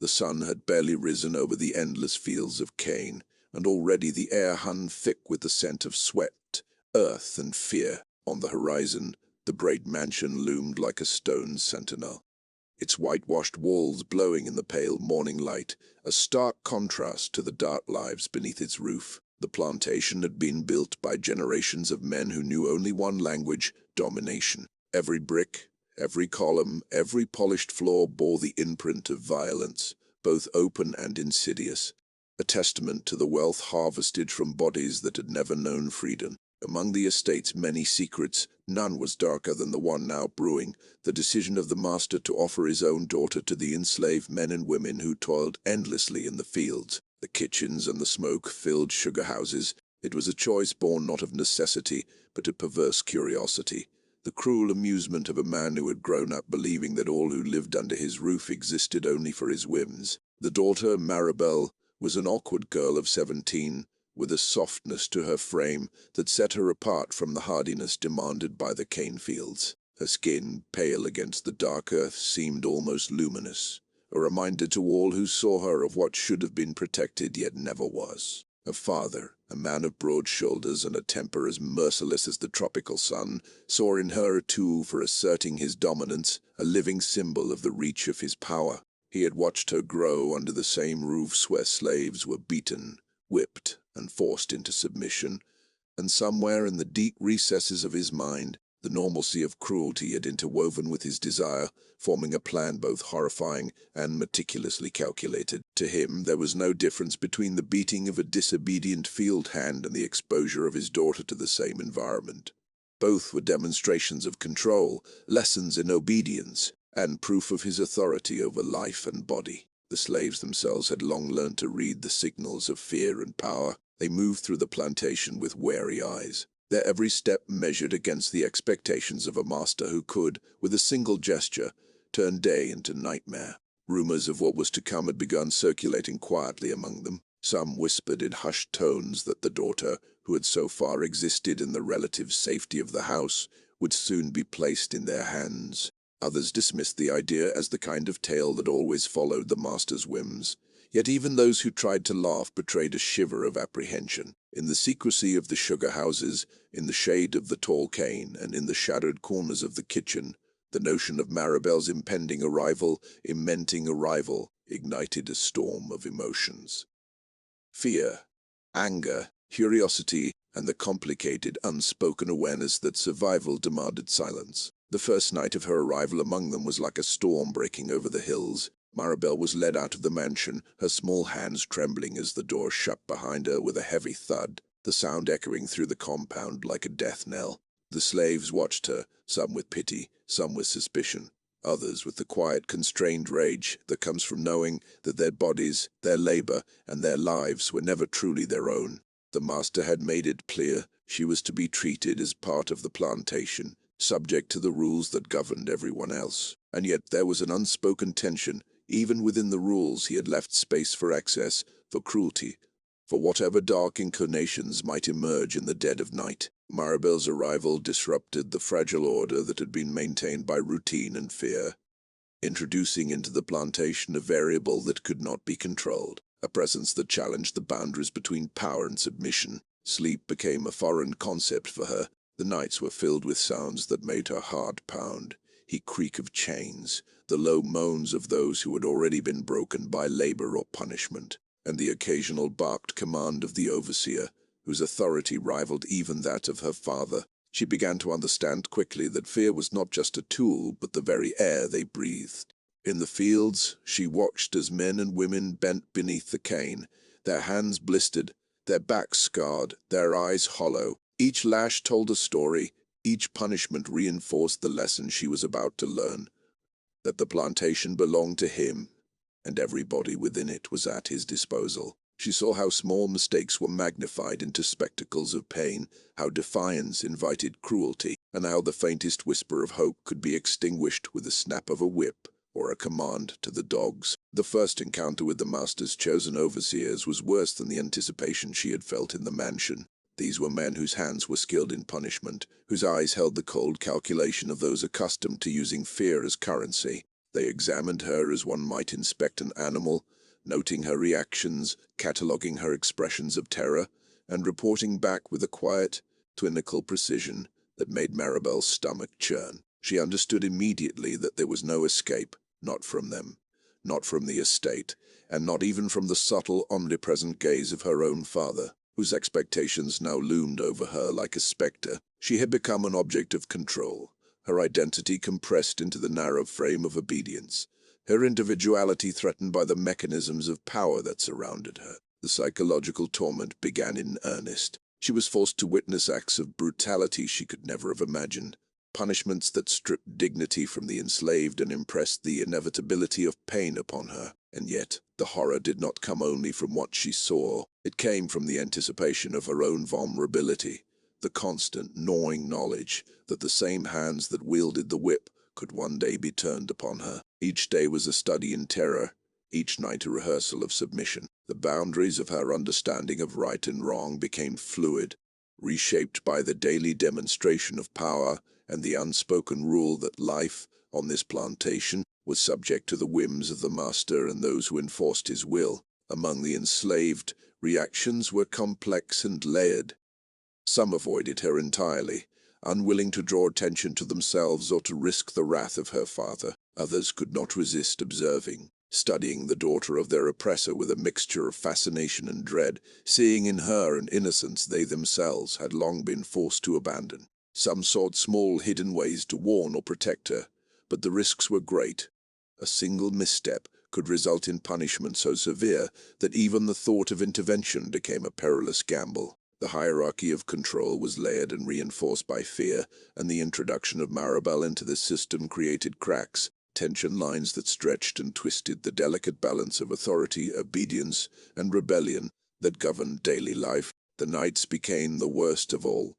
The sun had barely risen over the endless fields of cane, and already the air hung thick with the scent of sweat, earth, and fear. On the horizon, the great mansion loomed like a stone sentinel, its whitewashed walls glowing in the pale morning light, a stark contrast to the dark lives beneath its roof. The plantation had been built by generations of men who knew only one language: domination. Every brick, every column, every polished floor bore the imprint of violence, both open and insidious, a testament to the wealth harvested from bodies that had never known freedom. Among the estate's many secrets, none was darker than the one now brewing: the decision of the master to offer his own daughter to the enslaved men and women who toiled endlessly in the fields, the kitchens, and the smoke-filled sugar houses. It was a choice born not of necessity, but of perverse curiosity, the cruel amusement of a man who had grown up believing that all who lived under his roof existed only for his whims. The daughter, Maribel, was an awkward girl of 17, with a softness to her frame that set her apart from the hardiness demanded by the cane fields. Her skin, pale against the dark earth, seemed almost luminous, a reminder to all who saw her of what should have been protected yet never was. Her father, a man of broad shoulders and a temper as merciless as the tropical sun, saw in her a tool for asserting his dominance, a living symbol of the reach of his power. He had watched her grow under the same roofs where slaves were beaten, whipped, and forced into submission, and somewhere in the deep recesses of his mind, the normalcy of cruelty had interwoven with his desire, forming a plan both horrifying and meticulously calculated. To him, there was no difference between the beating of a disobedient field hand and the exposure of his daughter to the same environment. Both were demonstrations of control, lessons in obedience, and proof of his authority over life and body. The slaves themselves had long learned to read the signals of fear and power. They moved through the plantation with wary eyes, their every step measured against the expectations of a master who could, with a single gesture, turn day into nightmare. Rumors of what was to come had begun circulating quietly among them. Some whispered in hushed tones that the daughter, who had so far existed in the relative safety of the house, would soon be placed in their hands. Others dismissed the idea as the kind of tale that always followed the master's whims. Yet even those who tried to laugh betrayed a shiver of apprehension. In the secrecy of the sugar houses, in the shade of the tall cane, and in the shadowed corners of the kitchen, the notion of Maribel's impending arrival, ignited a storm of emotions. Fear, anger, curiosity, and the complicated, unspoken awareness that survival demanded silence. The first night of her arrival among them was like a storm breaking over the hills. Maribel was led out of the mansion, her small hands trembling as the door shut behind her with a heavy thud, the sound echoing through the compound like a death knell. The slaves watched her, some with pity, some with suspicion, others with the quiet, constrained rage that comes from knowing that their bodies, their labor, and their lives were never truly their own. The master had made it clear she was to be treated as part of the plantation, subject to the rules that governed everyone else. And yet there was an unspoken tension. Even within the rules, he had left space for excess, for cruelty, for whatever dark inclinations might emerge in the dead of night. Maribel's arrival disrupted the fragile order that had been maintained by routine and fear, introducing into the plantation a variable that could not be controlled, a presence that challenged the boundaries between power and submission. Sleep became a foreign concept for her. The nights were filled with sounds that made her heart pound, the creak of chains, the low moans of those who had already been broken by labor or punishment, and the occasional barked command of the overseer, whose authority rivaled even that of her father. She began to understand quickly that fear was not just a tool, but the very air they breathed. In the fields, she watched as men and women bent beneath the cane, their hands blistered, their backs scarred, their eyes hollow. Each lash told a story, each punishment reinforced the lesson she was about to learn, that the plantation belonged to him, and everybody within it was at his disposal. She saw how small mistakes were magnified into spectacles of pain, how defiance invited cruelty, and how the faintest whisper of hope could be extinguished with a snap of a whip or a command to the dogs. The first encounter with the master's chosen overseers was worse than the anticipation she had felt in the mansion. These were men whose hands were skilled in punishment, whose eyes held the cold calculation of those accustomed to using fear as currency. They examined her as one might inspect an animal, noting her reactions, cataloguing her expressions of terror, and reporting back with a quiet, clinical precision that made Maribel's stomach churn. She understood immediately that there was no escape, not from them, not from the estate, and not even from the subtle, omnipresent gaze of her own father, whose expectations now loomed over her like a spectre. She had become an object of control, her identity compressed into the narrow frame of obedience, her individuality threatened by the mechanisms of power that surrounded her. The psychological torment began in earnest. She was forced to witness acts of brutality she could never have imagined, punishments that stripped dignity from the enslaved and impressed the inevitability of pain upon her. And yet, the horror did not come only from what she saw. It came from the anticipation of her own vulnerability, the constant, gnawing knowledge that the same hands that wielded the whip could one day be turned upon her. Each day was a study in terror, each night a rehearsal of submission. The boundaries of her understanding of right and wrong became fluid, reshaped by the daily demonstration of power and the unspoken rule that life, on this plantation, was subject to the whims of the master and those who enforced his will. Among the enslaved, reactions were complex and layered. Some avoided her entirely, unwilling to draw attention to themselves or to risk the wrath of her father. Others could not resist observing, studying the daughter of their oppressor with a mixture of fascination and dread, seeing in her an innocence they themselves had long been forced to abandon. Some sought small hidden ways to warn or protect her, but the risks were great. A single misstep could result in punishment so severe that even the thought of intervention became a perilous gamble. The hierarchy of control was layered and reinforced by fear, and the introduction of Maribel into the system created cracks, tension lines that stretched and twisted the delicate balance of authority, obedience, and rebellion that governed daily life. The nights became the worst of all.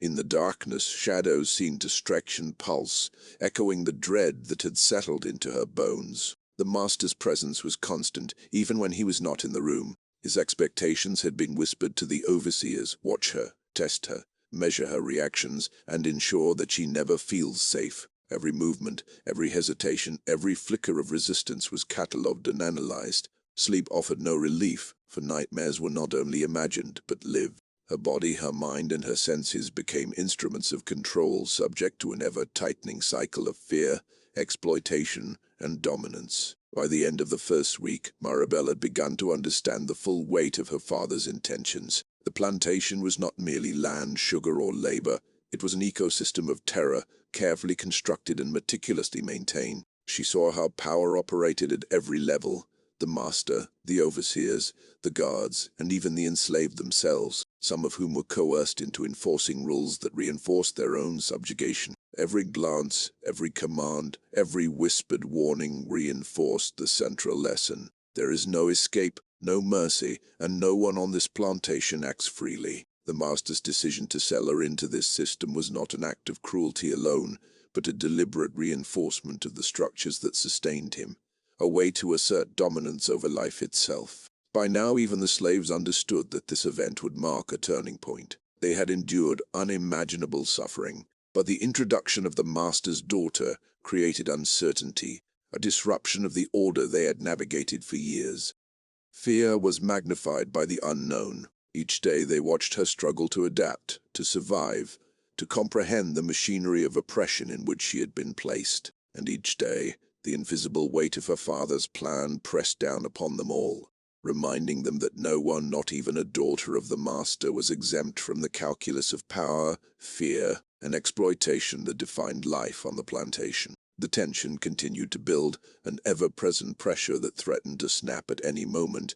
In the darkness, shadows seemed to stretch and pulse, echoing the dread that had settled into her bones. The master's presence was constant, even when he was not in the room. His expectations had been whispered to the overseers: watch her, test her, measure her reactions, and ensure that she never feels safe. Every movement, every hesitation, every flicker of resistance was catalogued and analyzed. Sleep offered no relief, for nightmares were not only imagined, but lived. Her body, her mind, and her senses became instruments of control, subject to an ever-tightening cycle of fear, exploitation, and dominance. By the end of the first week, Maribel had begun to understand the full weight of her father's intentions. The plantation was not merely land, sugar, or labor. It was an ecosystem of terror, carefully constructed and meticulously maintained. She saw how power operated at every level: the master, the overseers, the guards, and even the enslaved themselves, some of whom were coerced into enforcing rules that reinforced their own subjugation. Every glance, every command, every whispered warning reinforced the central lesson: there is no escape, no mercy, and no one on this plantation acts freely. The master's decision to sell her into this system was not an act of cruelty alone, but a deliberate reinforcement of the structures that sustained him, a way to assert dominance over life itself. By now even the slaves understood that this event would mark a turning point. They had endured unimaginable suffering, but the introduction of the master's daughter created uncertainty, a disruption of the order they had navigated for years. Fear was magnified by the unknown. Each day they watched her struggle to adapt, to survive, to comprehend the machinery of oppression in which she had been placed. And each day, the invisible weight of her father's plan pressed down upon them all, reminding them that no one, not even a daughter of the master, was exempt from the calculus of power, fear, and exploitation that defined life on the plantation. The tension continued to build, an ever-present pressure that threatened to snap at any moment.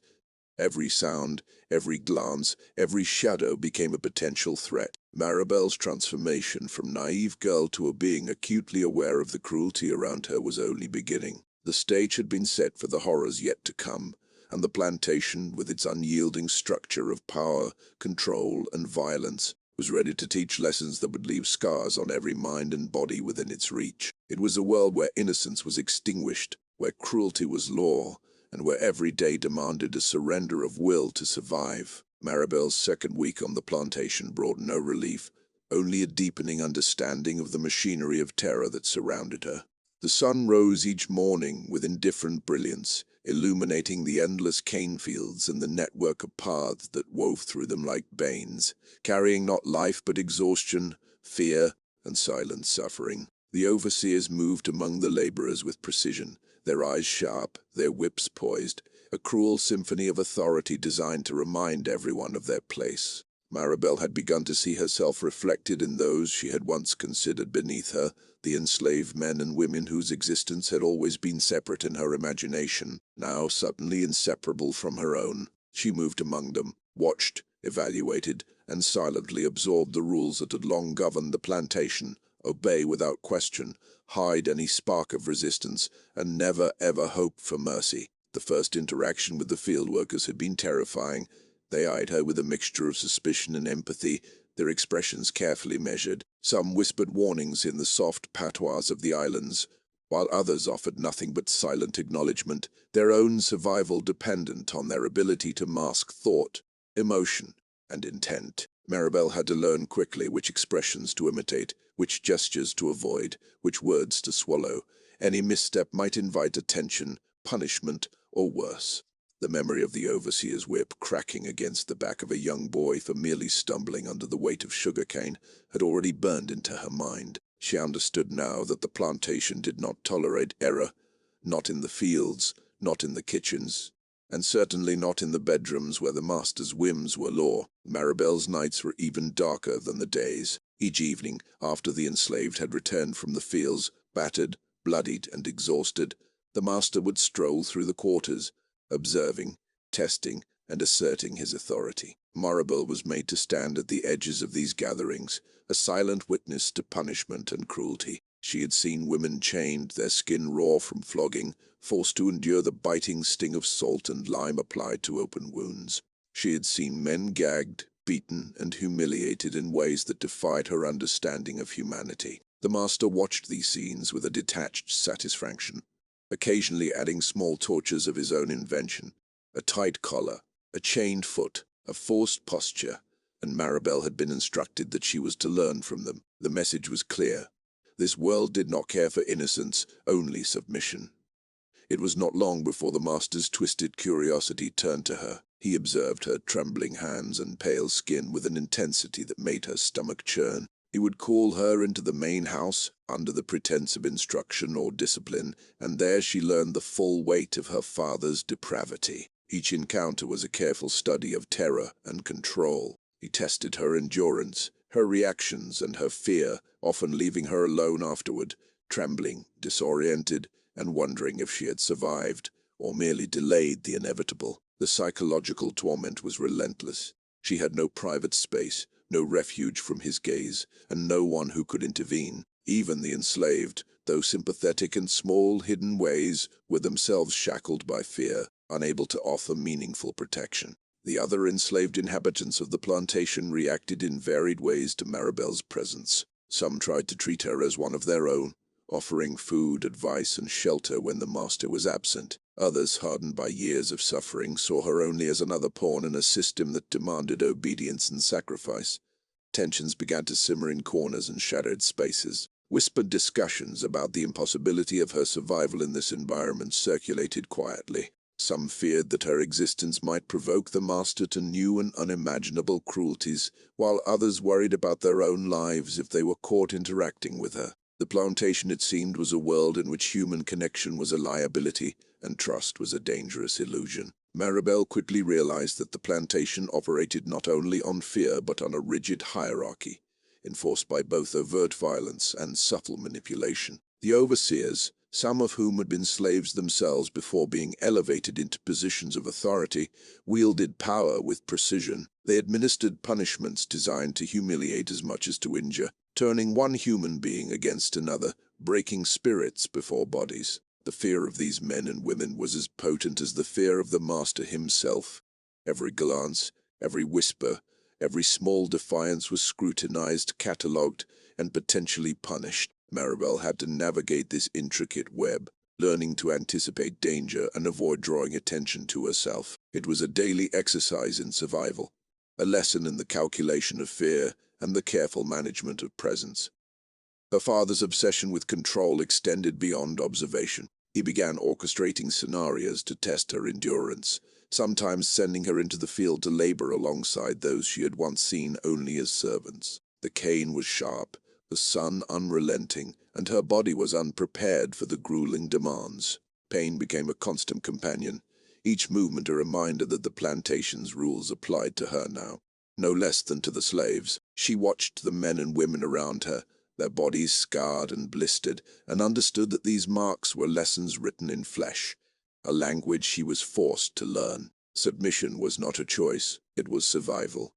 Every sound, every glance, every shadow became a potential threat. Maribel's transformation from naive girl to a being acutely aware of the cruelty around her was only beginning. The stage had been set for the horrors yet to come, and the plantation, with its unyielding structure of power, control, and violence, was ready to teach lessons that would leave scars on every mind and body within its reach. It was a world where innocence was extinguished, where cruelty was law, and where every day demanded a surrender of will to survive. Maribel's second week on the plantation brought no relief, only a deepening understanding of the machinery of terror that surrounded her. The sun rose each morning with indifferent brilliance, illuminating the endless cane fields and the network of paths that wove through them like veins, carrying not life but exhaustion, fear, and silent suffering. The overseers moved among the laborers with precision, their eyes sharp, their whips poised, a cruel symphony of authority designed to remind everyone of their place. Maribel had begun to see herself reflected in those she had once considered beneath her, the enslaved men and women whose existence had always been separate in her imagination, now suddenly inseparable from her own. She moved among them, watched, evaluated, and silently absorbed the rules that had long governed the plantation: obey without question, hide any spark of resistance, and never ever hope for mercy. The first interaction with the field workers had been terrifying. They eyed her with a mixture of suspicion and empathy, their expressions carefully measured. Some whispered warnings in the soft patois of the islands, while others offered nothing but silent acknowledgement, their own survival dependent on their ability to mask thought, emotion, and intent. Maribel had to learn quickly which expressions to imitate, which gestures to avoid, which words to swallow. Any misstep might invite attention, punishment, or worse. The memory of the overseer's whip cracking against the back of a young boy for merely stumbling under the weight of sugarcane had already burned into her mind. She understood now that the plantation did not tolerate error, not in the fields, not in the kitchens, and certainly not in the bedrooms where the master's whims were law. Maribel's nights were even darker than the days. Each evening, after the enslaved had returned from the fields, battered, bloodied, and exhausted, the master would stroll through the quarters, observing, testing, and asserting his authority. Maribel was made to stand at the edges of these gatherings, a silent witness to punishment and cruelty. She had seen women chained, their skin raw from flogging, forced to endure the biting sting of salt and lime applied to open wounds. She had seen men gagged, beaten, and humiliated in ways that defied her understanding of humanity. The master watched these scenes with a detached satisfaction, occasionally adding small tortures of his own invention: a tight collar, a chained foot, a forced posture, and Maribel had been instructed that she was to learn from them. The message was clear. This world did not care for innocence, only submission. It was not long before the master's twisted curiosity turned to her. He observed her trembling hands and pale skin with an intensity that made her stomach churn. He would call her into the main house, under the pretense of instruction or discipline, and there she learned the full weight of her father's depravity. Each encounter was a careful study of terror and control. He tested her endurance, her reactions, and her fear, often leaving her alone afterward, trembling, disoriented, and wondering if she had survived, or merely delayed the inevitable. The psychological torment was relentless. She had no private space, no refuge from his gaze, and no one who could intervene. Even the enslaved, though sympathetic in small, hidden ways, were themselves shackled by fear, unable to offer meaningful protection. The other enslaved inhabitants of the plantation reacted in varied ways to Maribel's presence. Some tried to treat her as one of their own, offering food, advice, and shelter when the master was absent. Others, hardened by years of suffering, saw her only as another pawn in a system that demanded obedience and sacrifice. Tensions began to simmer in corners and shadowed spaces. Whispered discussions about the impossibility of her survival in this environment circulated quietly. Some feared that her existence might provoke the master to new and unimaginable cruelties, while others worried about their own lives if they were caught interacting with her. The plantation, it seemed, was a world in which human connection was a liability and trust was a dangerous illusion. Maribel quickly realized that the plantation operated not only on fear but on a rigid hierarchy, enforced by both overt violence and subtle manipulation. The overseers, some of whom had been slaves themselves before being elevated into positions of authority, wielded power with precision. They administered punishments designed to humiliate as much as to injure, turning one human being against another, breaking spirits before bodies. The fear of these men and women was as potent as the fear of the master himself. Every glance, every whisper, every small defiance was scrutinized, catalogued, and potentially punished. Maribel had to navigate this intricate web, learning to anticipate danger and avoid drawing attention to herself. It was a daily exercise in survival, a lesson in the calculation of fear and the careful management of presence. Her father's obsession with control extended beyond observation. He began orchestrating scenarios to test her endurance, sometimes sending her into the field to labor alongside those she had once seen only as servants. The cane was sharp, the sun unrelenting, and her body was unprepared for the grueling demands. Pain became a constant companion, each movement a reminder that the plantation's rules applied to her now, no less than to the slaves. She watched the men and women around her, their bodies scarred and blistered, and understood that these marks were lessons written in flesh, a language she was forced to learn. Submission was not a choice, it was survival.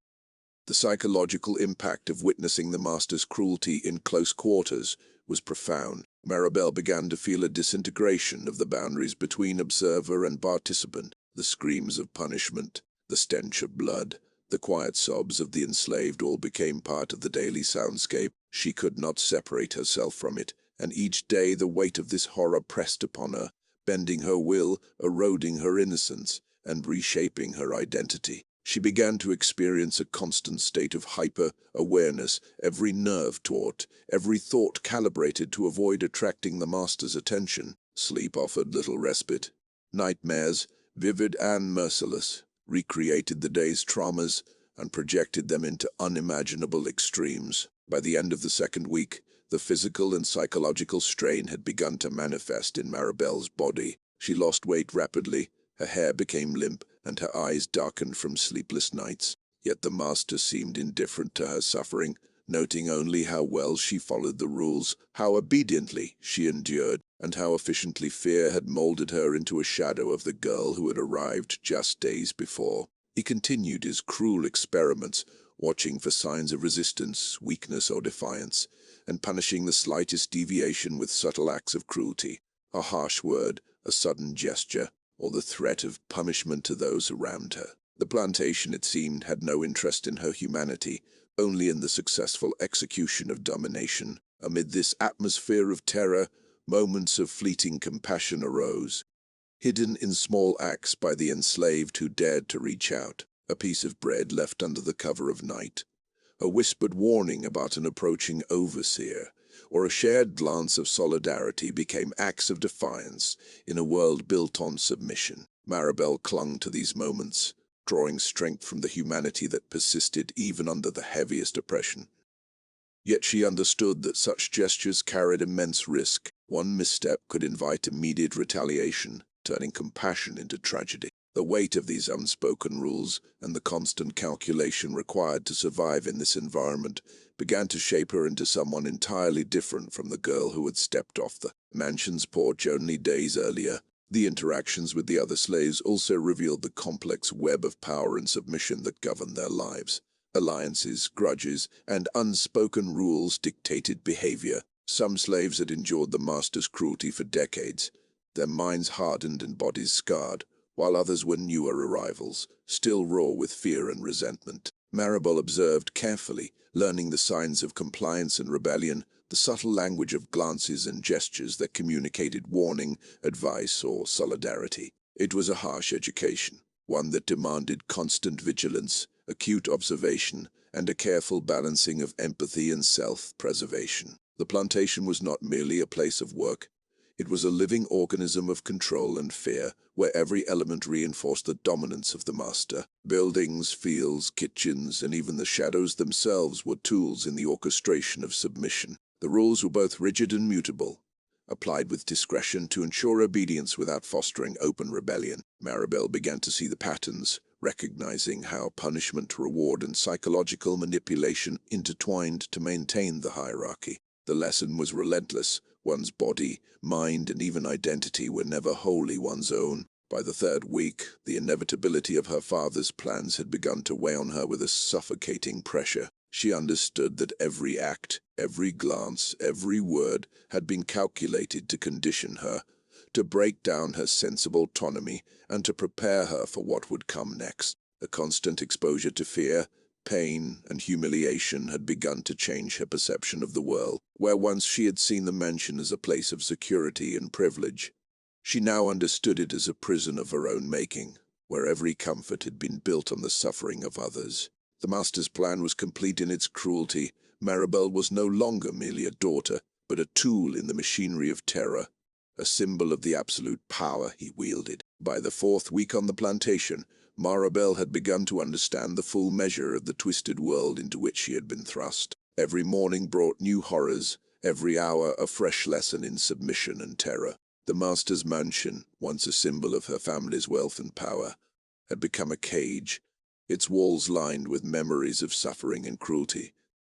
The psychological impact of witnessing the master's cruelty in close quarters was profound. Maribel began to feel a disintegration of the boundaries between observer and participant. The screams of punishment, the stench of blood, the quiet sobs of the enslaved all became part of the daily soundscape. She could not separate herself from it, and each day the weight of this horror pressed upon her, bending her will, eroding her innocence, and reshaping her identity. She began to experience a constant state of hyper-awareness, every nerve taut, every thought calibrated to avoid attracting the master's attention. Sleep offered little respite. Nightmares, vivid and merciless, recreated the day's traumas and projected them into unimaginable extremes. By the end of the second week, the physical and psychological strain had begun to manifest in Maribel's body. She lost weight rapidly, her hair became limp, and her eyes darkened from sleepless nights. Yet the master seemed indifferent to her suffering, noting only how well she followed the rules, how obediently she endured, and how efficiently fear had molded her into a shadow of the girl who had arrived just days before. He continued his cruel experiments, watching for signs of resistance, weakness, or defiance, and punishing the slightest deviation with subtle acts of cruelty, a harsh word, a sudden gesture, or the threat of punishment to those around her. The plantation, it seemed, had no interest in her humanity, only in the successful execution of domination. Amid this atmosphere of terror, moments of fleeting compassion arose, hidden in small acts by the enslaved who dared to reach out. A piece of bread left under the cover of night, a whispered warning about an approaching overseer, or a shared glance of solidarity became acts of defiance in a world built on submission. Maribel clung to these moments, drawing strength from the humanity that persisted even under the heaviest oppression. Yet she understood that such gestures carried immense risk. One misstep could invite immediate retaliation, turning compassion into tragedy. The weight of these unspoken rules and the constant calculation required to survive in this environment began to shape her into someone entirely different from the girl who had stepped off the mansion's porch only days earlier. The interactions with the other slaves also revealed the complex web of power and submission that governed their lives. Alliances, grudges, and unspoken rules dictated behavior. Some slaves had endured the master's cruelty for decades, their minds hardened and bodies scarred, while others were newer arrivals, still raw with fear and resentment. Maribel observed carefully, learning the signs of compliance and rebellion, the subtle language of glances and gestures that communicated warning, advice, or solidarity. It was a harsh education, one that demanded constant vigilance, acute observation, and a careful balancing of empathy and self-preservation. The plantation was not merely a place of work. It was a living organism of control and fear, where every element reinforced the dominance of the master. Buildings, fields, kitchens, and even the shadows themselves were tools in the orchestration of submission. The rules were both rigid and mutable, applied with discretion to ensure obedience without fostering open rebellion. Maribel began to see the patterns, recognizing how punishment, reward, and psychological manipulation intertwined to maintain the hierarchy. The lesson was relentless. One's body, mind, and even identity were never wholly one's own. By the third week, the inevitability of her father's plans had begun to weigh on her with a suffocating pressure. She understood that every act, every glance, every word had been calculated to condition her, to break down her sense of autonomy, and to prepare her for what would come next. A constant exposure to fear, pain, and humiliation had begun to change her perception of the world. Where once she had seen the mansion as a place of security and privilege, she now understood it as a prison of her own making, where every comfort had been built on the suffering of others. The master's plan was complete in its cruelty, Maribel was no longer merely a daughter, but a tool in the machinery of terror, a symbol of the absolute power he wielded. By the 4th week on the plantation, Maribel had begun to understand the full measure of the twisted world into which she had been thrust. Every morning brought new horrors, every hour a fresh lesson in submission and terror. The master's mansion, once a symbol of her family's wealth and power, had become a cage, its walls lined with memories of suffering and cruelty,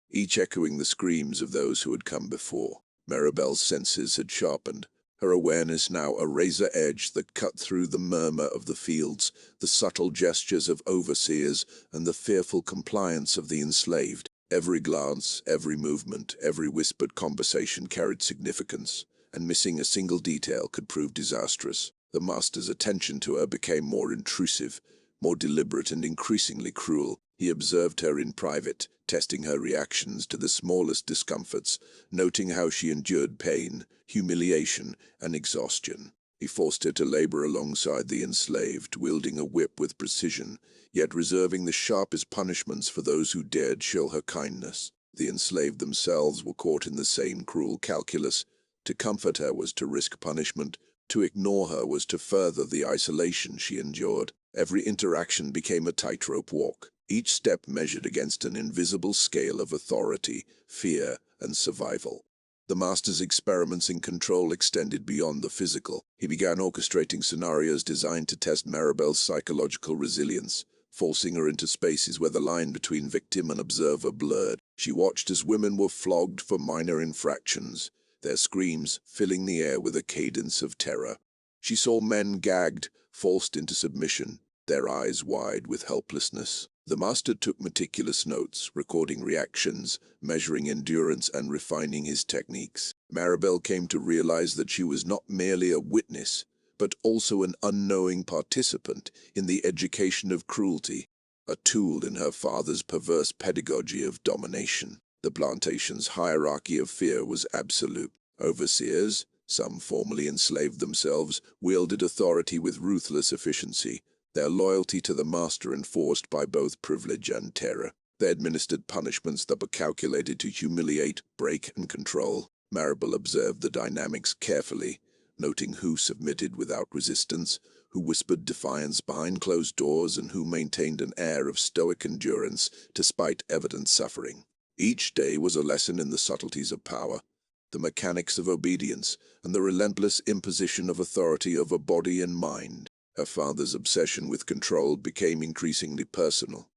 each echoing the screams of those who had come before. Maribel's senses had sharpened, her awareness now a razor edge that cut through the murmur of the fields, the subtle gestures of overseers, and the fearful compliance of the enslaved. Every glance, every movement, every whispered conversation carried significance, and missing a single detail could prove disastrous. The master's attention to her became more intrusive, more deliberate and increasingly cruel. He observed her in private, testing her reactions to the smallest discomforts, noting how she endured pain, humiliation, and exhaustion. He forced her to labor alongside the enslaved, wielding a whip with precision, yet reserving the sharpest punishments for those who dared show her kindness. The enslaved themselves were caught in the same cruel calculus. To comfort her was to risk punishment, to ignore her was to further the isolation she endured. Every interaction became a tightrope walk, each step measured against an invisible scale of authority, fear, and survival. The master's experiments in control extended beyond the physical. He began orchestrating scenarios designed to test Maribel's psychological resilience, forcing her into spaces where the line between victim and observer blurred. She watched as women were flogged for minor infractions, their screams filling the air with a cadence of terror. She saw men gagged, forced into submission, their eyes wide with helplessness. The master took meticulous notes, recording reactions, measuring endurance, and refining his techniques. Maribel came to realize that she was not merely a witness, but also an unknowing participant in the education of cruelty, a tool in her father's perverse pedagogy of domination. The plantation's hierarchy of fear was absolute. Overseers, some formerly enslaved themselves, wielded authority with ruthless efficiency, their loyalty to the master enforced by both privilege and terror. They administered punishments that were calculated to humiliate, break, and control. Maribel observed the dynamics carefully, noting who submitted without resistance, who whispered defiance behind closed doors, and who maintained an air of stoic endurance despite evident suffering. Each day was a lesson in the subtleties of power, the mechanics of obedience, and the relentless imposition of authority over body and mind. Her father's obsession with control became increasingly personal.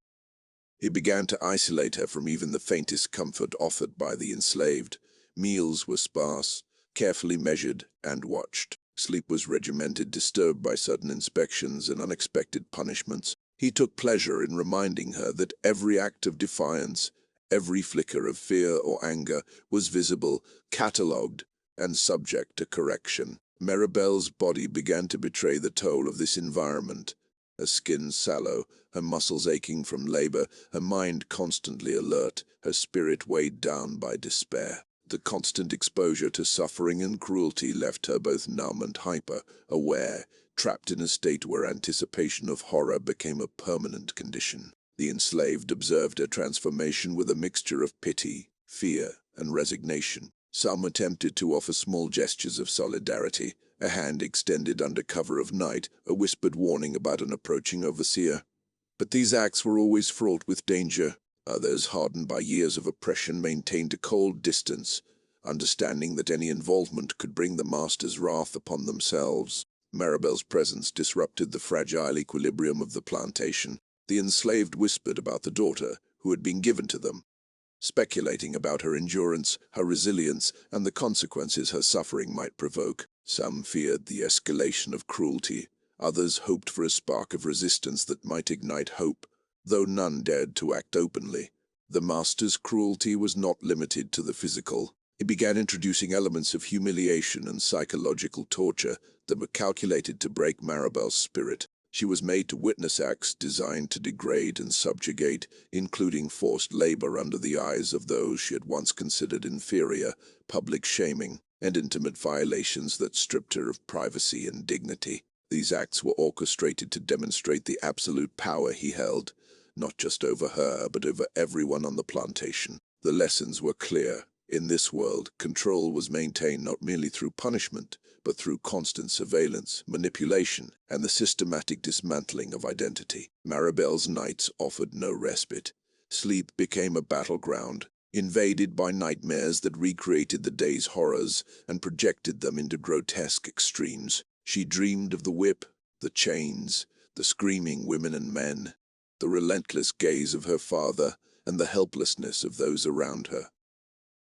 He began to isolate her from even the faintest comfort offered by the enslaved. Meals were sparse, carefully measured, and watched. Sleep was regimented, disturbed by sudden inspections and unexpected punishments. He took pleasure in reminding her that every act of defiance, every flicker of fear or anger was visible, catalogued, and subject to correction. Maribel's body began to betray the toll of this environment. Her skin sallow, her muscles aching from labor, her mind constantly alert, her spirit weighed down by despair. The constant exposure to suffering and cruelty left her both numb and hyper, aware, trapped in a state where anticipation of horror became a permanent condition. The enslaved observed her transformation with a mixture of pity, fear, and resignation. Some attempted to offer small gestures of solidarity, a hand extended under cover of night, a whispered warning about an approaching overseer. But these acts were always fraught with danger. Others, hardened by years of oppression, maintained a cold distance, understanding that any involvement could bring the master's wrath upon themselves. Maribel's presence disrupted the fragile equilibrium of the plantation. The enslaved whispered about the daughter who had been given to them, speculating about her endurance, her resilience, and the consequences her suffering might provoke. Some feared the escalation of cruelty. Others hoped for a spark of resistance that might ignite hope, though none dared to act openly. The master's cruelty was not limited to the physical. He began introducing elements of humiliation and psychological torture that were calculated to break Maribel's spirit. She was made to witness acts designed to degrade and subjugate, including forced labor under the eyes of those she had once considered inferior, public shaming, and intimate violations that stripped her of privacy and dignity. These acts were orchestrated to demonstrate the absolute power he held, not just over her, but over everyone on the plantation. The lessons were clear. In this world, control was maintained not merely through punishment, but through constant surveillance, manipulation, and the systematic dismantling of identity. Maribel's nights offered no respite. Sleep became a battleground, invaded by nightmares that recreated the day's horrors and projected them into grotesque extremes. She dreamed of the whip, the chains, the screaming women and men, the relentless gaze of her father, and the helplessness of those around her.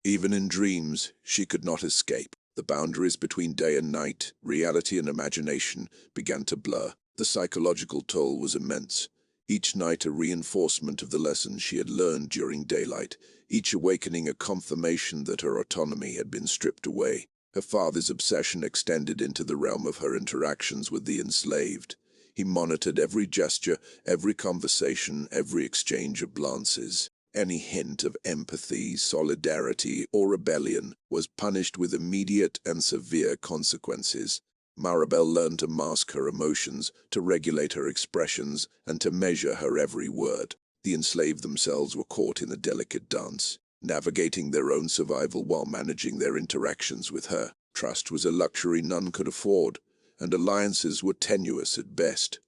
Even in dreams, she could not escape. The boundaries between day and night, reality and imagination, began to blur. The psychological toll was immense. Each night a reinforcement of the lessons she had learned during daylight, each awakening a confirmation that her autonomy had been stripped away. Her father's obsession extended into the realm of her interactions with the enslaved. He monitored every gesture, every conversation, every exchange of glances. Any hint of empathy, solidarity, or rebellion was punished with immediate and severe consequences. Maribel learned to mask her emotions, to regulate her expressions, and to measure her every word. The enslaved themselves were caught in a delicate dance, navigating their own survival while managing their interactions with her. Trust was a luxury none could afford, and alliances were tenuous at best.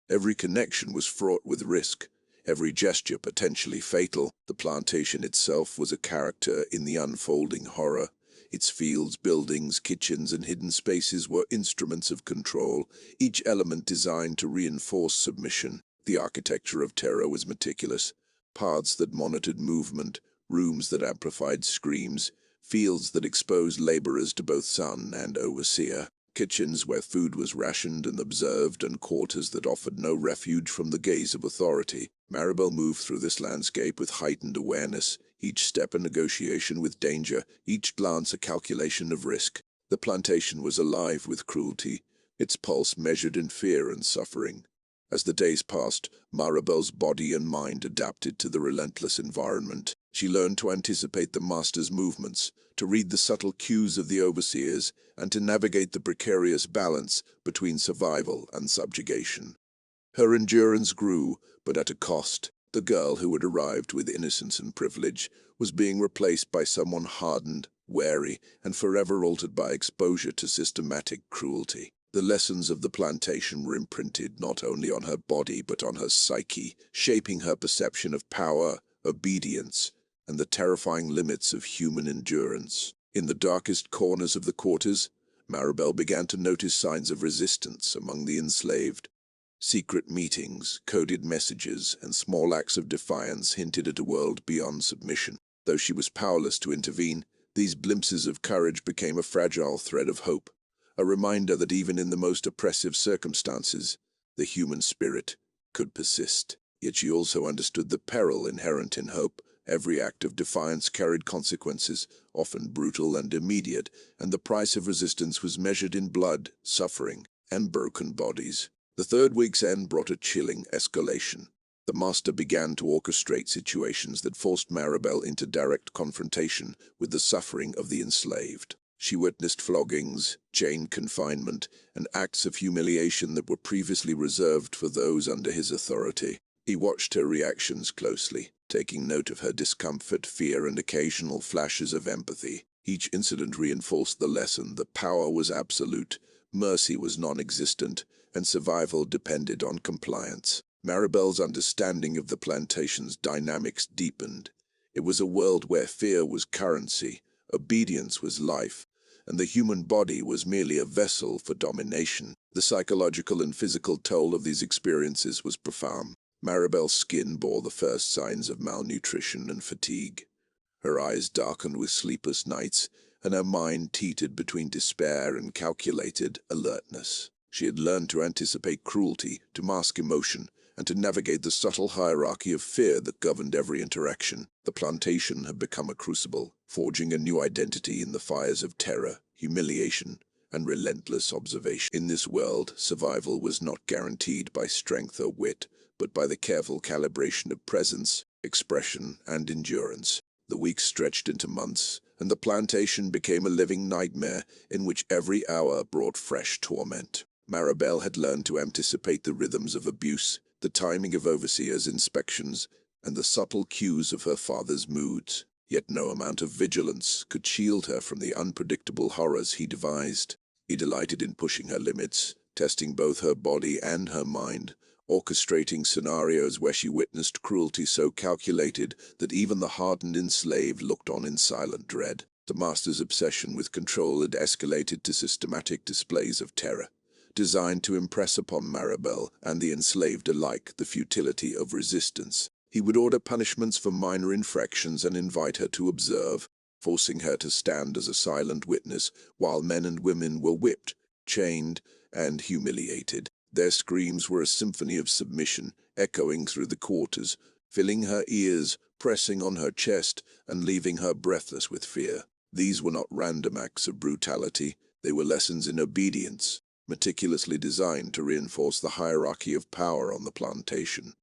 Every connection was fraught with risk, every gesture potentially fatal. The plantation itself was a character in the unfolding horror. Its fields, buildings, kitchens, and hidden spaces were instruments of control, each element designed to reinforce submission. The architecture of terror was meticulous. Paths that monitored movement, rooms that amplified screams, fields that exposed laborers to both son and overseer, kitchens where food was rationed and observed, and quarters that offered no refuge from the gaze of authority. Maribel moved through this landscape with heightened awareness, each step a negotiation with danger, each glance a calculation of risk. The plantation was alive with cruelty, its pulse measured in fear and suffering. As the days passed, Maribel's body and mind adapted to the relentless environment. She learned to anticipate the master's movements, to read the subtle cues of the overseers, and to navigate the precarious balance between survival and subjugation. Her endurance grew, but at a cost. The girl who had arrived with innocence and privilege was being replaced by someone hardened, wary, and forever altered by exposure to systematic cruelty. The lessons of the plantation were imprinted not only on her body but on her psyche, shaping her perception of power, obedience, and the terrifying limits of human endurance. In the darkest corners of the quarters, Maribel began to notice signs of resistance among the enslaved. Secret meetings, coded messages, and small acts of defiance hinted at a world beyond submission. Though she was powerless to intervene, these glimpses of courage became a fragile thread of hope, a reminder that even in the most oppressive circumstances, the human spirit could persist. Yet she also understood the peril inherent in hope. Every act of defiance carried consequences, often brutal and immediate, and the price of resistance was measured in blood, suffering, and broken bodies. The third week's end brought a chilling escalation. The master began to orchestrate situations that forced Maribel into direct confrontation with the suffering of the enslaved. She witnessed floggings, chain confinement, and acts of humiliation that were previously reserved for those under his authority. He watched her reactions closely, taking note of her discomfort, fear, and occasional flashes of empathy. Each incident reinforced the lesson that power was absolute, mercy was non-existent, and survival depended on compliance. Maribel's understanding of the plantation's dynamics deepened. It was a world where fear was currency, obedience was life, and the human body was merely a vessel for domination. The psychological and physical toll of these experiences was profound. Maribel's skin bore the first signs of malnutrition and fatigue. Her eyes darkened with sleepless nights, and her mind teetered between despair and calculated alertness. She had learned to anticipate cruelty, to mask emotion, and to navigate the subtle hierarchy of fear that governed every interaction. The plantation had become a crucible, forging a new identity in the fires of terror, humiliation, and relentless observation. In this world, survival was not guaranteed by strength or wit, but by the careful calibration of presence, expression, and endurance. The weeks stretched into months, and the plantation became a living nightmare in which every hour brought fresh torment. Maribel had learned to anticipate the rhythms of abuse, the timing of overseers' inspections, and the subtle cues of her father's moods. Yet no amount of vigilance could shield her from the unpredictable horrors he devised. He delighted in pushing her limits, testing both her body and her mind, orchestrating scenarios where she witnessed cruelty so calculated that even the hardened enslaved looked on in silent dread. The master's obsession with control had escalated to systematic displays of terror, designed to impress upon Maribel and the enslaved alike the futility of resistance. He would order punishments for minor infractions and invite her to observe, forcing her to stand as a silent witness while men and women were whipped, chained, and humiliated. Their screams were a symphony of submission, echoing through the quarters, filling her ears, pressing on her chest, and leaving her breathless with fear. These were not random acts of brutality, they were lessons in obedience, meticulously designed to reinforce the hierarchy of power on the plantation.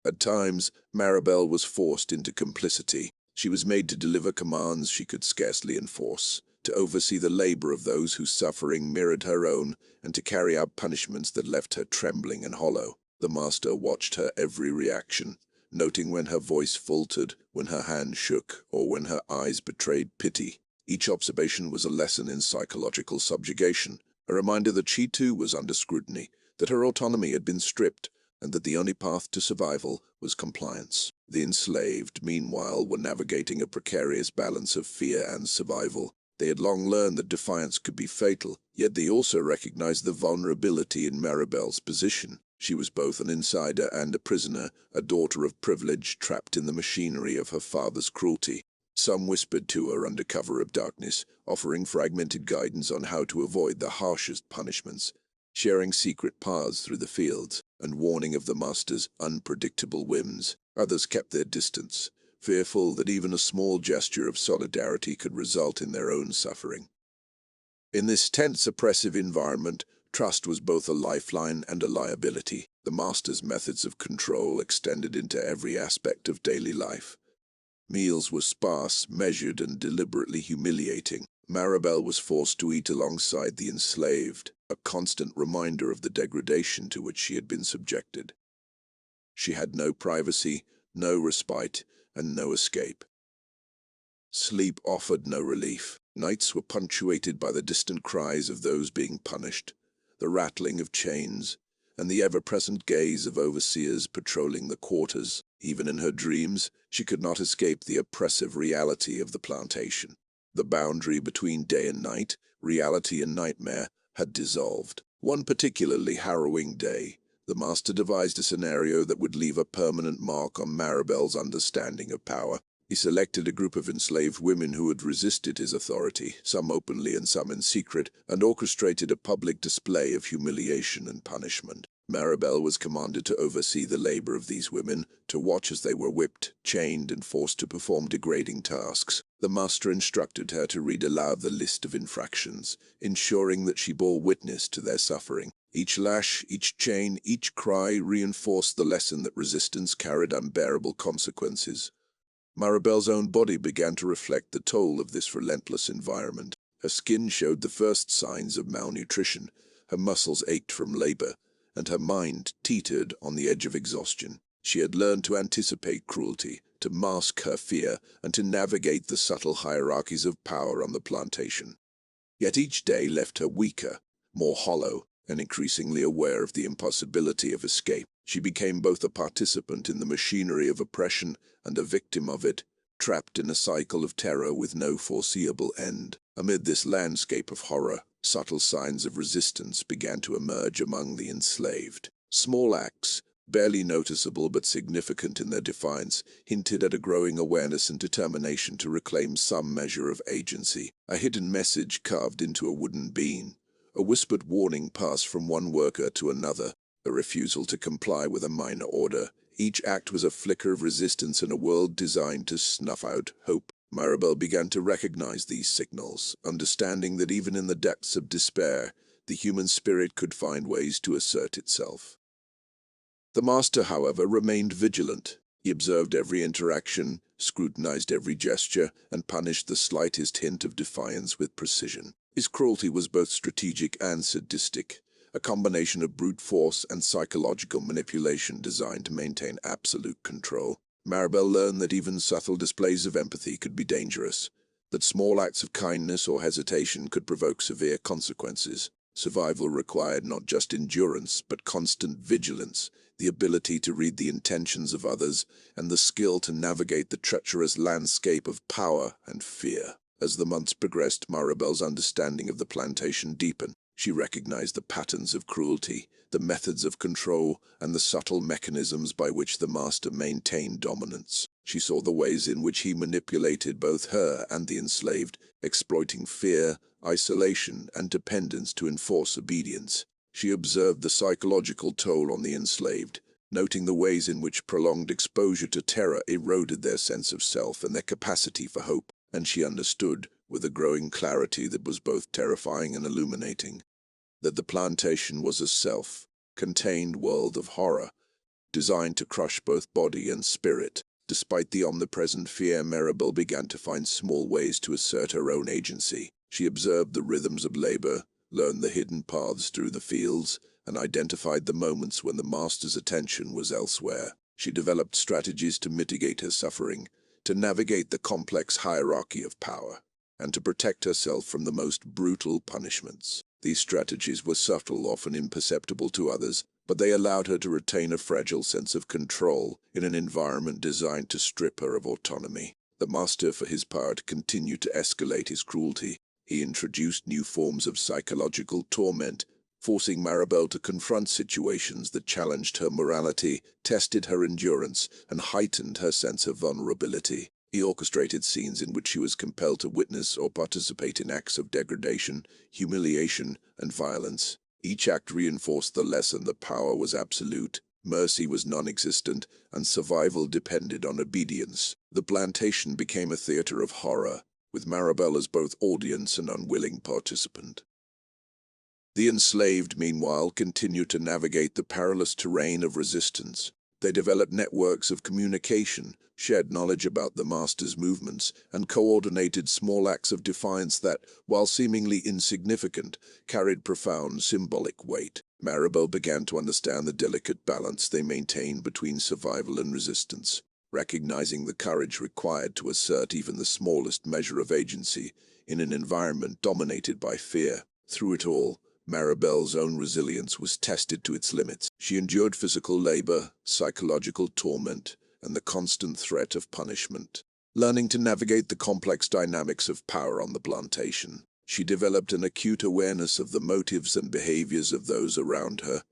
At times, Maribel was forced into complicity. She was made to deliver commands she could scarcely enforce, to oversee the labor of those whose suffering mirrored her own, and to carry out punishments that left her trembling and hollow. The master watched her every reaction, noting when her voice faltered, when her hand shook, or when her eyes betrayed pity. Each observation was a lesson in psychological subjugation, a reminder that she too was under scrutiny, that her autonomy had been stripped, and that the only path to survival was compliance. The enslaved, meanwhile, were navigating a precarious balance of fear and survival. They had long learned that defiance could be fatal, yet they also recognized the vulnerability in Maribel's position. She was both an insider and a prisoner, a daughter of privilege trapped in the machinery of her father's cruelty. Some whispered to her under cover of darkness, offering fragmented guidance on how to avoid the harshest punishments, sharing secret paths through the fields, and warning of the master's unpredictable whims. Others kept their distance, fearful that even a small gesture of solidarity could result in their own suffering. In this tense, oppressive environment, trust was both a lifeline and a liability. The master's methods of control extended into every aspect of daily life. Meals were sparse, measured, and deliberately humiliating. Maribel was forced to eat alongside the enslaved, a constant reminder of the degradation to which she had been subjected. She had no privacy, no respite, and no escape. Sleep offered no relief. Nights were punctuated by the distant cries of those being punished, the rattling of chains, and the ever-present gaze of overseers patrolling the quarters. Even in her dreams, she could not escape the oppressive reality of the plantation. The boundary between day and night, reality and nightmare, had dissolved. One particularly harrowing day, the master devised a scenario that would leave a permanent mark on Maribel's understanding of power. He selected a group of enslaved women who had resisted his authority, some openly and some in secret, and orchestrated a public display of humiliation and punishment. Maribel was commanded to oversee the labor of these women, to watch as they were whipped, chained, and forced to perform degrading tasks. The master instructed her to read aloud the list of infractions, ensuring that she bore witness to their suffering. Each lash, each chain, each cry reinforced the lesson that resistance carried unbearable consequences. Maribel's own body began to reflect the toll of this relentless environment. Her skin showed the first signs of malnutrition, her muscles ached from labor, and her mind teetered on the edge of exhaustion. She had learned to anticipate cruelty, to mask her fear, and to navigate the subtle hierarchies of power on the plantation. Yet each day left her weaker, more hollow, and increasingly aware of the impossibility of escape. She became both a participant in the machinery of oppression and a victim of it, trapped in a cycle of terror with no foreseeable end. Amid this landscape of horror, subtle signs of resistance began to emerge among the enslaved. Small acts, barely noticeable but significant in their defiance, hinted at a growing awareness and determination to reclaim some measure of agency. A hidden message carved into a wooden beam, a whispered warning passed from one worker to another, a refusal to comply with a minor order. Each act was a flicker of resistance in a world designed to snuff out hope. Maribel began to recognize these signals, understanding that even in the depths of despair, the human spirit could find ways to assert itself. The master, however, remained vigilant. He observed every interaction, scrutinized every gesture, and punished the slightest hint of defiance with precision. His cruelty was both strategic and sadistic, a combination of brute force and psychological manipulation designed to maintain absolute control. Maribel learned that even subtle displays of empathy could be dangerous, that small acts of kindness or hesitation could provoke severe consequences. Survival required not just endurance, but constant vigilance, the ability to read the intentions of others, and the skill to navigate the treacherous landscape of power and fear. As the months progressed, Maribel's understanding of the plantation deepened. She recognized the patterns of cruelty, the methods of control, and the subtle mechanisms by which the master maintained dominance. She saw the ways in which he manipulated both her and the enslaved, exploiting fear, isolation, and dependence to enforce obedience. She observed the psychological toll on the enslaved, noting the ways in which prolonged exposure to terror eroded their sense of self and their capacity for hope, and she understood, with a growing clarity that was both terrifying and illuminating, that the plantation was a self-contained world of horror, designed to crush both body and spirit. Despite the omnipresent fear, Maribel began to find small ways to assert her own agency. She observed the rhythms of labor, learned the hidden paths through the fields, and identified the moments when the master's attention was elsewhere. She developed strategies to mitigate her suffering, to navigate the complex hierarchy of power, and to protect herself from the most brutal punishments. These strategies were subtle, often imperceptible to others, but they allowed her to retain a fragile sense of control in an environment designed to strip her of autonomy. The master, for his part, continued to escalate his cruelty. He introduced new forms of psychological torment, forcing Maribel to confront situations that challenged her morality, tested her endurance, and heightened her sense of vulnerability. He orchestrated scenes in which she was compelled to witness or participate in acts of degradation, humiliation, and violence. Each act reinforced the lesson that power was absolute, mercy was non-existent, and survival depended on obedience. The plantation became a theater of horror, with Maribel as both audience and unwilling participant. The enslaved, meanwhile, continued to navigate the perilous terrain of resistance. They developed networks of communication, shared knowledge about the master's movements, and coordinated small acts of defiance that, while seemingly insignificant, carried profound symbolic weight. Maribel began to understand the delicate balance they maintained between survival and resistance, recognizing the courage required to assert even the smallest measure of agency in an environment dominated by fear. Through it all, Maribel's own resilience was tested to its limits. She endured physical labor, psychological torment, and the constant threat of punishment. Learning to navigate the complex dynamics of power on the plantation, she developed an acute awareness of the motives and behaviors of those around her,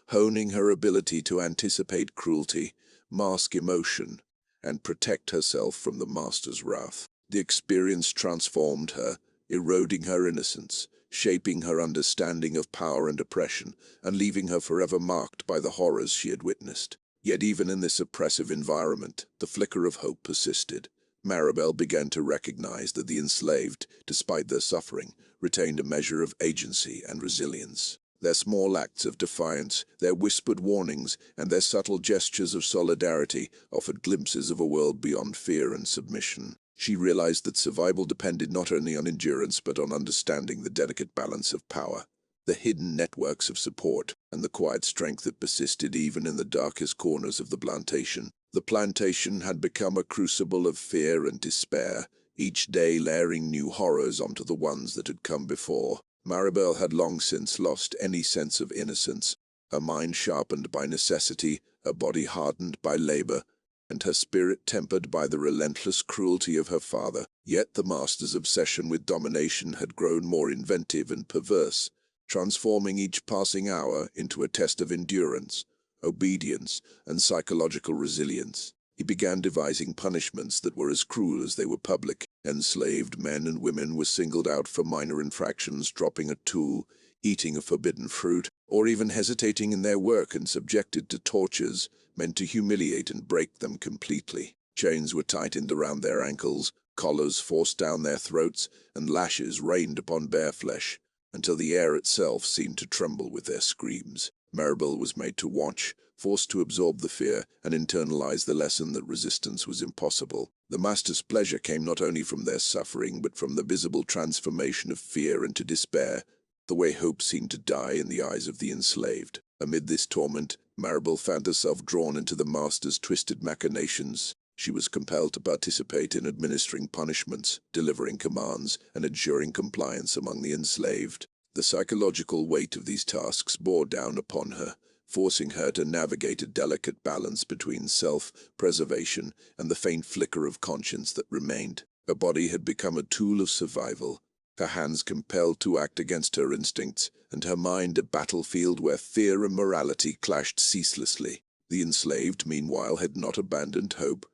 honing her ability to anticipate cruelty, mask emotion, and protect herself from the master's wrath. The experience transformed her, eroding her innocence, shaping her understanding of power and oppression, and leaving her forever marked by the horrors she had witnessed. Yet even in this oppressive environment, the flicker of hope persisted. Maribel began to recognize that the enslaved, despite their suffering, retained a measure of agency and resilience. Their small acts of defiance, their whispered warnings, and their subtle gestures of solidarity offered glimpses of a world beyond fear and submission. She realized that survival depended not only on endurance but on understanding the delicate balance of power, the hidden networks of support, and the quiet strength that persisted even in the darkest corners of the plantation. The plantation had become a crucible of fear and despair, each day layering new horrors onto the ones that had come before. Maribel had long since lost any sense of innocence, her mind sharpened by necessity, her body hardened by labor, and her spirit tempered by the relentless cruelty of her father. Yet the master's obsession with domination had grown more inventive and perverse, transforming each passing hour into a test of endurance, obedience, and psychological resilience. He began devising punishments that were as cruel as they were public. Enslaved men and women were singled out for minor infractions, dropping a tool, eating a forbidden fruit, or even hesitating in their work, and subjected to tortures meant to humiliate and break them completely. Chains were tightened around their ankles, collars forced down their throats, and lashes rained upon bare flesh, until the air itself seemed to tremble with their screams. Maribel was made to watch, forced to absorb the fear and internalize the lesson that resistance was impossible. The master's pleasure came not only from their suffering, but from the visible transformation of fear into despair, the way hope seemed to die in the eyes of the enslaved. Amid this torment, Maribel found herself drawn into the master's twisted machinations. She was compelled to participate in administering punishments, delivering commands, and ensuring compliance among the enslaved. The psychological weight of these tasks bore down upon her, forcing her to navigate a delicate balance between self-preservation and the faint flicker of conscience that remained. Her body had become a tool of survival, her hands compelled to act against her instincts, and her mind a battlefield where fear and morality clashed ceaselessly. The enslaved, meanwhile, had not abandoned hope.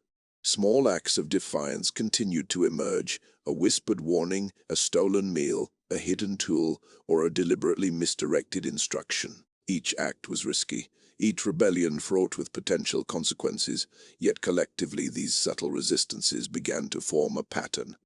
Small acts of defiance continued to emerge, a whispered warning, a stolen meal, a hidden tool, or a deliberately misdirected instruction. Each act was risky, each rebellion fraught with potential consequences, yet collectively these subtle resistances began to form a pattern,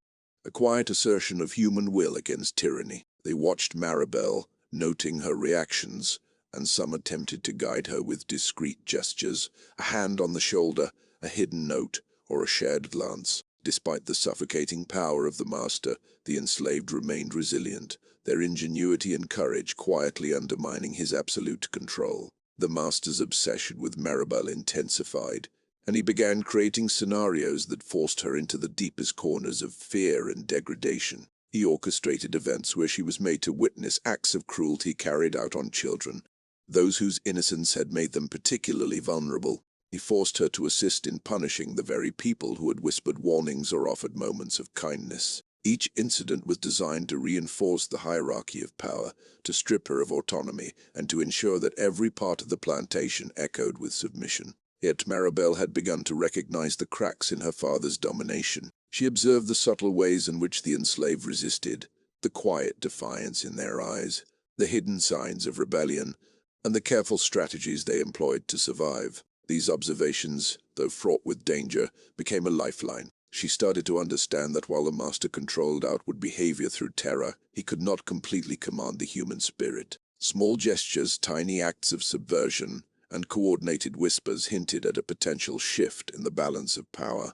a quiet assertion of human will against tyranny. They watched Maribel, noting her reactions, and some attempted to guide her with discreet gestures, a hand on the shoulder, a hidden note, or a shared glance. Despite the suffocating power of the master, the enslaved remained resilient, their ingenuity and courage quietly undermining his absolute control. The master's obsession with Maribel intensified, and he began creating scenarios that forced her into the deepest corners of fear and degradation. He orchestrated events where she was made to witness acts of cruelty carried out on children, those whose innocence had made them particularly vulnerable. He forced her to assist in punishing the very people who had whispered warnings or offered moments of kindness. Each incident was designed to reinforce the hierarchy of power, to strip her of autonomy, and to ensure that every part of the plantation echoed with submission. Yet Maribel had begun to recognize the cracks in her father's domination. She observed the subtle ways in which the enslaved resisted, the quiet defiance in their eyes, the hidden signs of rebellion, and the careful strategies they employed to survive. These observations, though fraught with danger, became a lifeline. She started to understand that while the master controlled outward behavior through terror, he could not completely command the human spirit. Small gestures, tiny acts of subversion, and coordinated whispers hinted at a potential shift in the balance of power.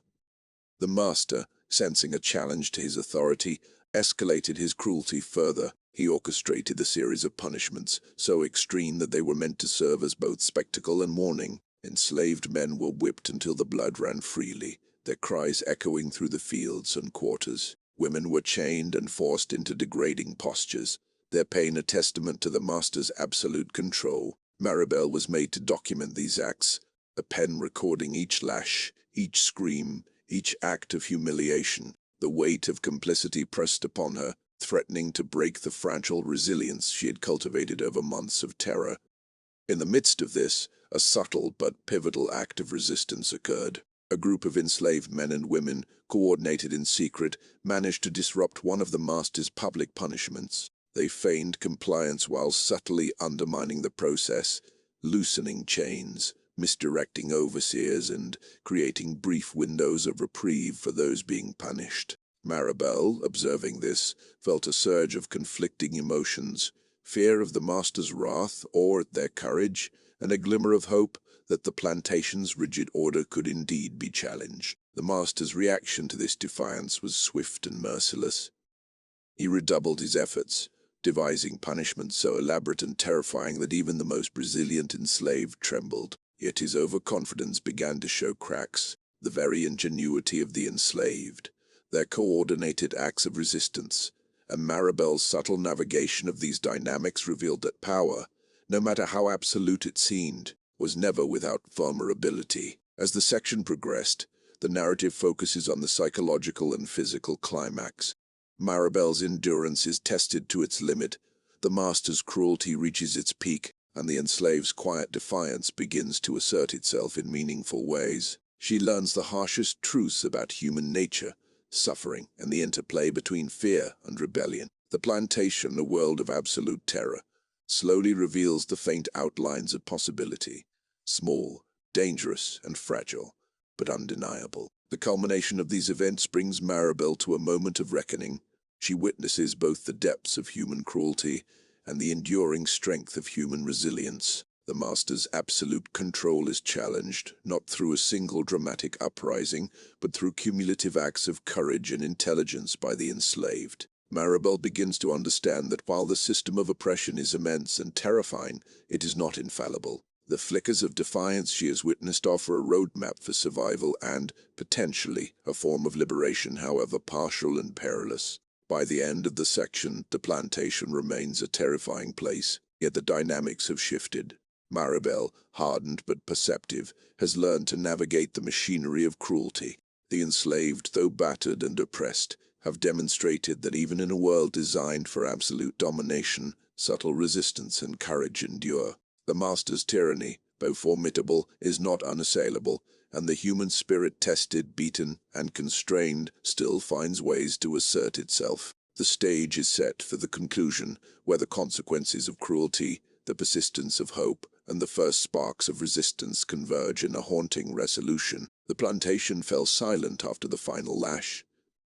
The master, sensing a challenge to his authority, escalated his cruelty further. He orchestrated a series of punishments, so extreme that they were meant to serve as both spectacle and warning. Enslaved men were whipped until the blood ran freely, their cries echoing through the fields and quarters. Women were chained and forced into degrading postures, their pain a testament to the master's absolute control. Maribel was made to document these acts, a pen recording each lash, each scream, each act of humiliation. The weight of complicity pressed upon her, threatening to break the fragile resilience she had cultivated over months of terror. In the midst of this, a subtle but pivotal act of resistance occurred. A group of enslaved men and women, coordinated in secret, managed to disrupt one of the master's public punishments. They feigned compliance while subtly undermining the process, loosening chains, misdirecting overseers, and creating brief windows of reprieve for those being punished. Maribel, observing this, felt a surge of conflicting emotions, fear of the master's wrath, awe at their courage, and a glimmer of hope that the plantation's rigid order could indeed be challenged. The master's reaction to this defiance was swift and merciless. He redoubled his efforts, devising punishments so elaborate and terrifying that even the most resilient enslaved trembled. Yet his overconfidence began to show cracks. The very ingenuity of the enslaved, their coordinated acts of resistance, and Maribel's subtle navigation of these dynamics revealed that power, no matter how absolute it seemed, was never without vulnerability. As the section progressed, the narrative focuses on the psychological and physical climax. Maribel's endurance is tested to its limit, the master's cruelty reaches its peak, and the enslaved's quiet defiance begins to assert itself in meaningful ways. She learns the harshest truths about human nature, suffering, and the interplay between fear and rebellion. The plantation, a world of absolute terror, slowly reveals the faint outlines of possibility, small, dangerous, and fragile, but undeniable. The culmination of these events brings Maribel to a moment of reckoning. She witnesses both the depths of human cruelty and the enduring strength of human resilience. The master's absolute control is challenged, not through a single dramatic uprising, but through cumulative acts of courage and intelligence by the enslaved. Maribel begins to understand that while the system of oppression is immense and terrifying, it is not infallible. The flickers of defiance she has witnessed offer a roadmap for survival and, potentially, a form of liberation, however partial and perilous. By the end of the section, the plantation remains a terrifying place, yet the dynamics have shifted. Maribel, hardened but perceptive, has learned to navigate the machinery of cruelty. The enslaved, though battered and oppressed, have demonstrated that even in a world designed for absolute domination, subtle resistance and courage endure. The master's tyranny, though formidable, is not unassailable, and the human spirit, tested, beaten, and constrained, still finds ways to assert itself. The stage is set for the conclusion, where the consequences of cruelty, the persistence of hope, and the first sparks of resistance converge in a haunting resolution. The plantation fell silent after the final lash,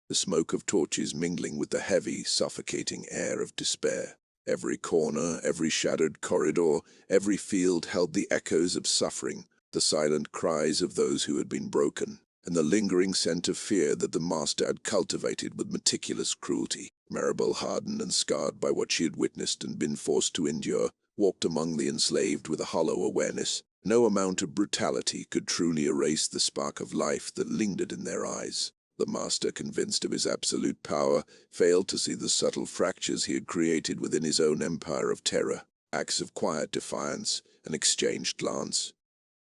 the smoke of torches mingling with the heavy, suffocating air of despair. Every corner, every shadowed corridor, every field held the echoes of suffering, the silent cries of those who had been broken, and the lingering scent of fear that the master had cultivated with meticulous cruelty. Maribel, hardened and scarred by what she had witnessed and been forced to endure, walked among the enslaved with a hollow awareness. No amount of brutality could truly erase the spark of life that lingered in their eyes. The master, convinced of his absolute power, failed to see the subtle fractures he had created within his own empire of terror. Acts of quiet defiance, an exchanged glance,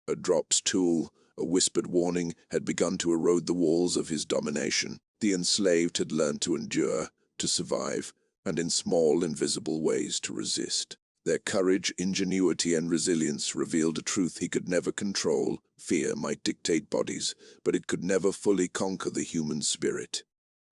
a dropped tool, a whispered warning had begun to erode the walls of his domination. The enslaved had learned to endure, to survive, and in small, invisible ways to resist. Their courage, ingenuity, and resilience revealed a truth he could never control. Fear might dictate bodies, but it could never fully conquer the human spirit.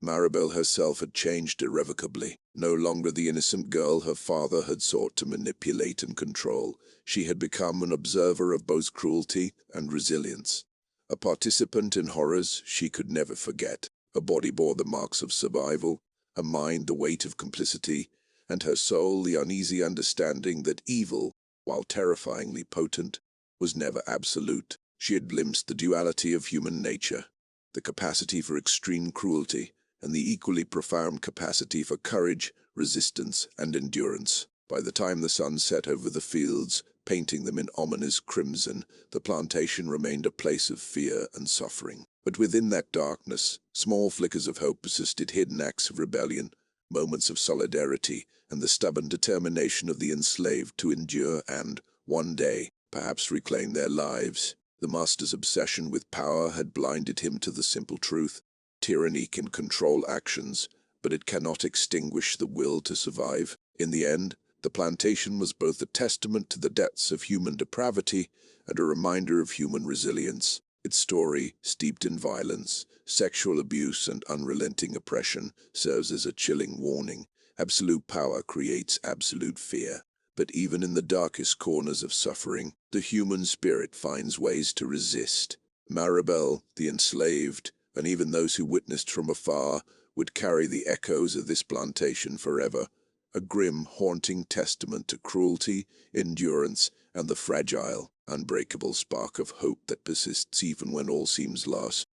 Maribel herself had changed irrevocably. No longer the innocent girl her father had sought to manipulate and control. She had become an observer of both cruelty and resilience, a participant in horrors she could never forget. Her body bore the marks of survival, her mind the weight of complicity, and her soul the uneasy understanding that evil, while terrifyingly potent, was never absolute. She had glimpsed the duality of human nature, the capacity for extreme cruelty, and the equally profound capacity for courage, resistance, and endurance. By the time the sun set over the fields, painting them in ominous crimson, the plantation remained a place of fear and suffering. But within that darkness, small flickers of hope persisted, hidden acts of rebellion, moments of solidarity, and the stubborn determination of the enslaved to endure and, one day, perhaps reclaim their lives. The master's obsession with power had blinded him to the simple truth. Tyranny can control actions, but it cannot extinguish the will to survive. In the end, the plantation was both a testament to the depths of human depravity and a reminder of human resilience. Its story, steeped in violence, sexual abuse, and unrelenting oppression, serves as a chilling warning. Absolute power creates absolute fear. But even in the darkest corners of suffering, the human spirit finds ways to resist. Maribel, the enslaved, and even those who witnessed from afar, would carry the echoes of this plantation forever, a grim, haunting testament to cruelty, endurance, and the fragile, unbreakable spark of hope that persists even when all seems lost.